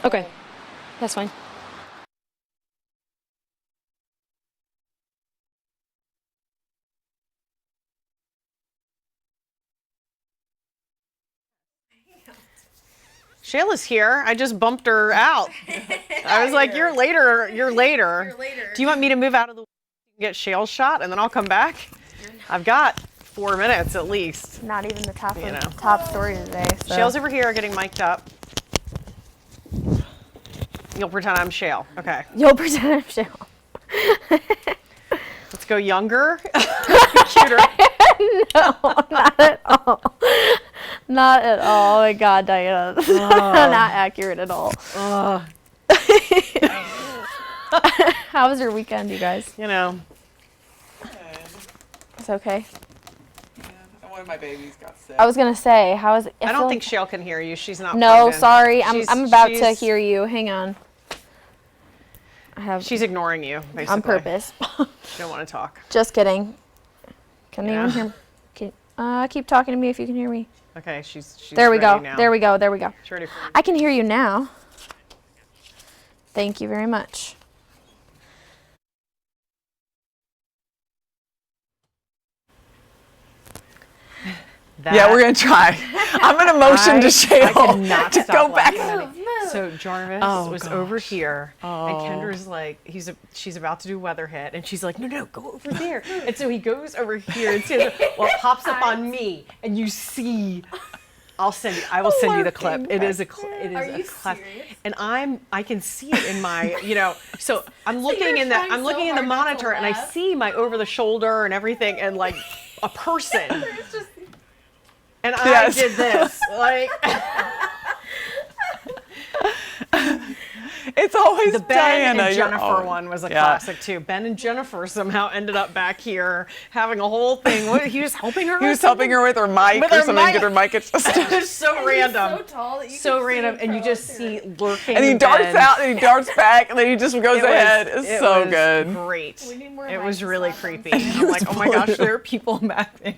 Okay, that's fine. Shayla's here. I just bumped her out. I was like, you're later. You're later. Do you want me to move out of the way and get Shayla's shot and then I'll come back? I've got 4 minutes at least. Not even the top story today. So. Shayla's over here getting mic'd up. You'll pretend I'm Shayla. Okay. You'll pretend I'm Shayla. Let's go younger. Cuter. No, not at all. Not at all. Oh my God, Diana. Not accurate at all. How was your weekend, you guys? You know. It's okay. Yeah, one of my babies got sick. I was gonna say, how is it? I don't think Shayla can hear you. She's not. No, plugged in. sorry. I'm about to hear you. Hang on. She's ignoring you, basically. On purpose. She don't want to talk. Just kidding. Can anyone hear me? Keep talking to me if you can hear me. Okay, she's there we go. now. There we go. There we go. She's ready for you. I can hear you now. Thank you very much. Yeah, we're gonna try. I'm gonna motion to Shayla to go back. So Jarvis was over here, and Kendra's like, she's about to do weather hit, and she's like, no, go over there. And so he goes over here, and says, well, it pops up on me, and you see. I will send you the clip. It is a clip. And I can see it in my, so I'm looking in the monitor, and I see my over the shoulder and everything, and like a person. And I did this, like. It's always the Ben Diana. and Jennifer one was a classic too. Ben and Jennifer somehow ended up back here having a whole thing. He was helping her. He was helping her with her mic or something. Get her mic adjusted. It's so random. So tall that you so random, and you just see lurking. And he darts out, and he darts back, and then he just goes ahead. It's so good. Great. It was really creepy. I'm like, oh my gosh, there are people back there.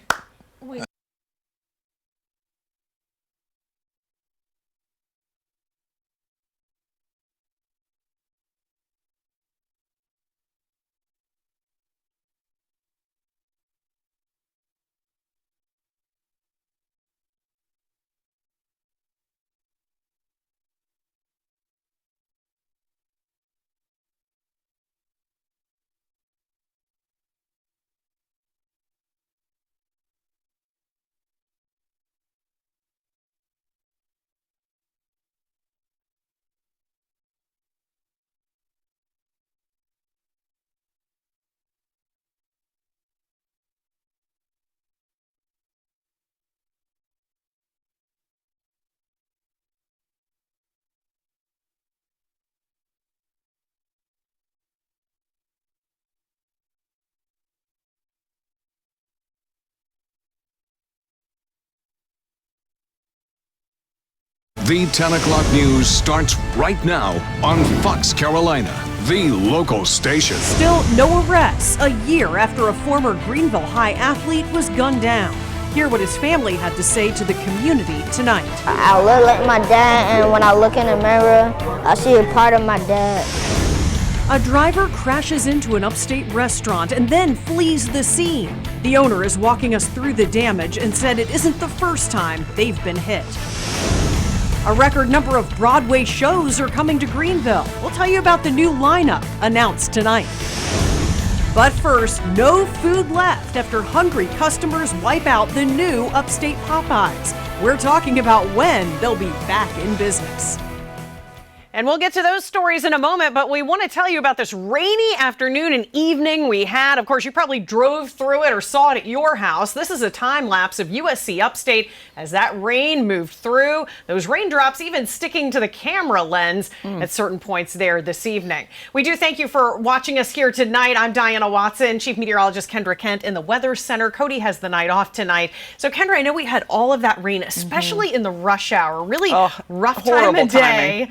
The 10 o'clock news starts right now on Fox Carolina, the local station. Still no arrests a year after a former Greenville High athlete was gunned down. Hear what his family had to say to the community tonight. I look like my dad, and when I look in the mirror, I see a part of my dad. A driver crashes into an upstate restaurant and then flees the scene. The owner is walking us through the damage and said it isn't the first time they've been hit. A record number of Broadway shows are coming to Greenville. We'll tell you about the new lineup announced tonight. But first, no food left after hungry customers wipe out the new upstate Popeyes. We're talking about when they'll be back in business. And we'll get to those stories in a moment, but we want to tell you about this rainy afternoon and evening we had. Of course, you probably drove through it or saw it at your house. This is a time lapse of USC Upstate as that rain moved through. Those raindrops even sticking to the camera lens at certain points there this evening. We do thank you for watching us here tonight. I'm Diana Watson, Chief Meteorologist Kendra Kent in the Weather Center. Cody has the night off tonight. So, Kendra, I know we had all of that rain, especially in the rush hour. Really rough time of day.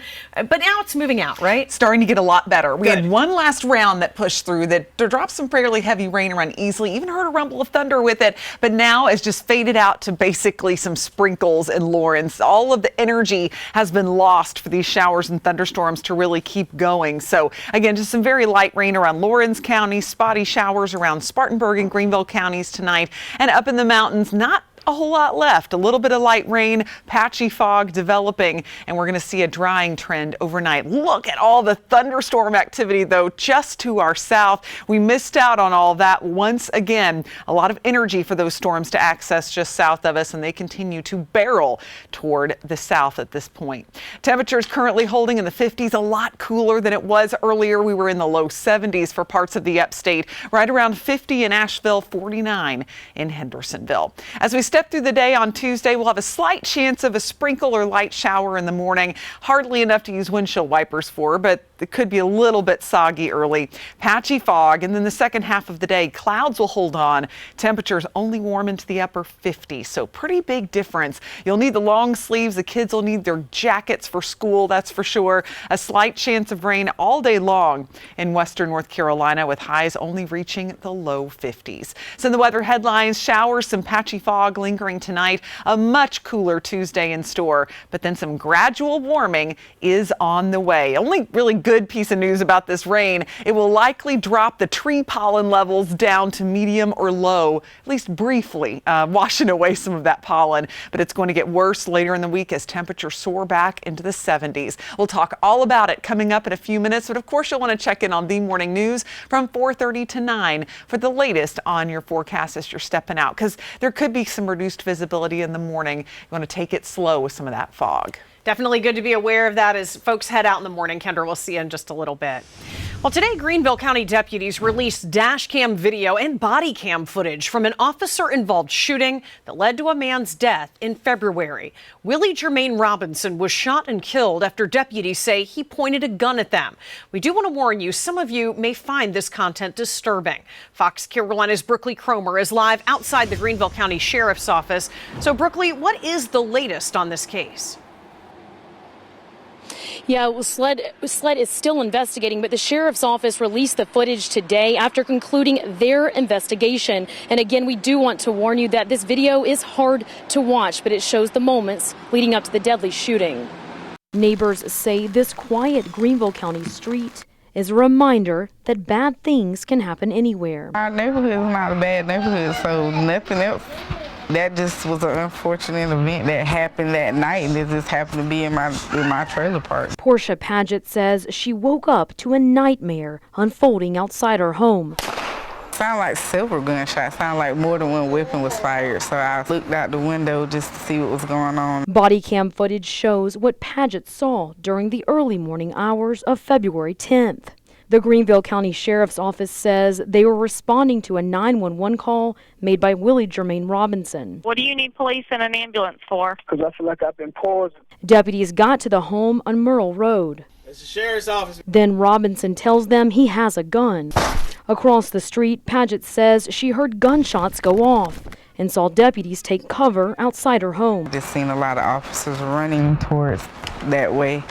but now it's moving out, right? Starting to get a lot better. We had one last round that pushed through that dropped some fairly heavy rain around easily, even heard a rumble of thunder with it, but now it's just faded out to basically some sprinkles in Lawrence. All of the energy has been lost for these showers and thunderstorms to really keep going. So again, just some very light rain around Lawrence County, spotty showers around Spartanburg and Greenville counties tonight, and up in the mountains, not a whole lot left. A little bit of light rain, patchy fog developing, and we're going to see a drying trend overnight. Look at all the thunderstorm activity, though, just to our south. We missed out on all that once again. A lot of energy for those storms to access just south of us, and they continue to barrel toward the south at this point. Temperatures currently holding in the 50s, a lot cooler than it was earlier. We were in the low 70s for parts of the upstate, right around 50 in Asheville, 49 in Hendersonville. As we step through the day on Tuesday, we'll have a slight chance of a sprinkle or light shower in the morning. Hardly enough to use windshield wipers for, but it could be a little bit soggy early. Patchy fog, and then the second half of the day, clouds will hold on. Temperatures only warm into the upper 50s, so pretty big difference. You'll need the long sleeves. The kids will need their jackets for school, that's for sure. A slight chance of rain all day long in western North Carolina, with highs only reaching the low 50s. So in the weather headlines, showers, some patchy fog lingering tonight, a much cooler Tuesday in store, but then some gradual warming is on the way. Only really good piece of news about this rain: it will likely drop the tree pollen levels down to medium or low, at least briefly, washing away some of that pollen, but it's going to get worse later in the week as temperatures soar back into the 70s. We'll talk all about it coming up in a few minutes, but of course you'll want to check in on the morning news from 4:30 to 9 for the latest on your forecast as you're stepping out, because there could be some reduced visibility in the morning. You want to take it slow with some of that fog. Definitely good to be aware of that as folks head out in the morning. Kendra, we'll see you in just a little bit. Well, today, Greenville County deputies released dash cam video and body cam footage from an officer-involved shooting that led to a man's death in February. Willie Jermaine Robinson was shot and killed after deputies say he pointed a gun at them. We do want to warn you, some of you may find this content disturbing. Fox Carolina's Brookley Cromer is live outside the Greenville County Sheriff's Office. So, Brookley, what is the latest on this case? Yeah, well, SLED is still investigating, but the sheriff's office released the footage today after concluding their investigation. And again, we do want to warn you that this video is hard to watch, but it shows the moments leading up to the deadly shooting. Neighbors say this quiet Greenville County street is a reminder that bad things can happen anywhere. Our neighborhood is not a bad neighborhood, so nothing else. That just was an unfortunate event that happened that night, and it just happened to be in my trailer park. Portia Paget says she woke up to a nightmare unfolding outside her home. Sound like several gunshots. Sound like more than one weapon was fired. So I looked out the window just to see what was going on. Body cam footage shows what Paget saw during the early morning hours of February 10th. The Greenville County Sheriff's Office says they were responding to a 911 call made by Willie Jermaine Robinson. What do you need police and an ambulance for? Because I feel like I've been poisoned. Deputies got to the home on Merle Road. It's the sheriff's office. Then Robinson tells them he has a gun. Across the street, Paget says she heard gunshots go off and saw deputies take cover outside her home. Just seen a lot of officers running towards that way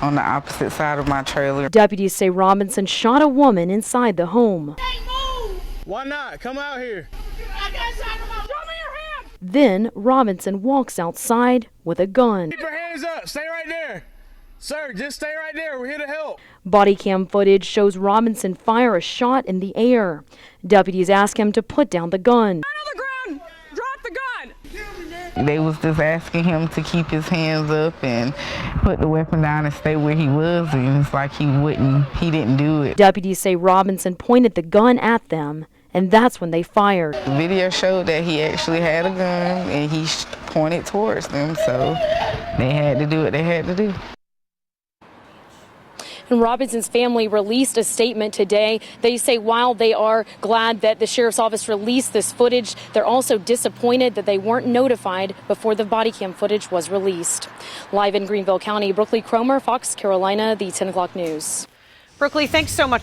on the opposite side of my trailer. Deputies say Robinson shot a woman inside the home. Hey, move! Why not? Come out here. I got shot in my... Show me your hand! Then Robinson walks outside with a gun. Keep your hands up. Stay right there. Sir, just stay right there. We're here to help. Body cam footage shows Robinson fire a shot in the air. Deputies ask him to put down the gun. They was just asking him to keep his hands up and put the weapon down and stay where he was, and it's like he didn't do it. Deputies say Robinson pointed the gun at them, and that's when they fired. The video showed that he actually had a gun and he pointed towards them, so they had to do what they had to do. And Robinson's family released a statement today. They say while they are glad that the sheriff's office released this footage, they're also disappointed that they weren't notified before the body cam footage was released. Live in Greenville County, Brookley Cromer, Fox Carolina, the 10 o'clock news. Brookley, thanks so much.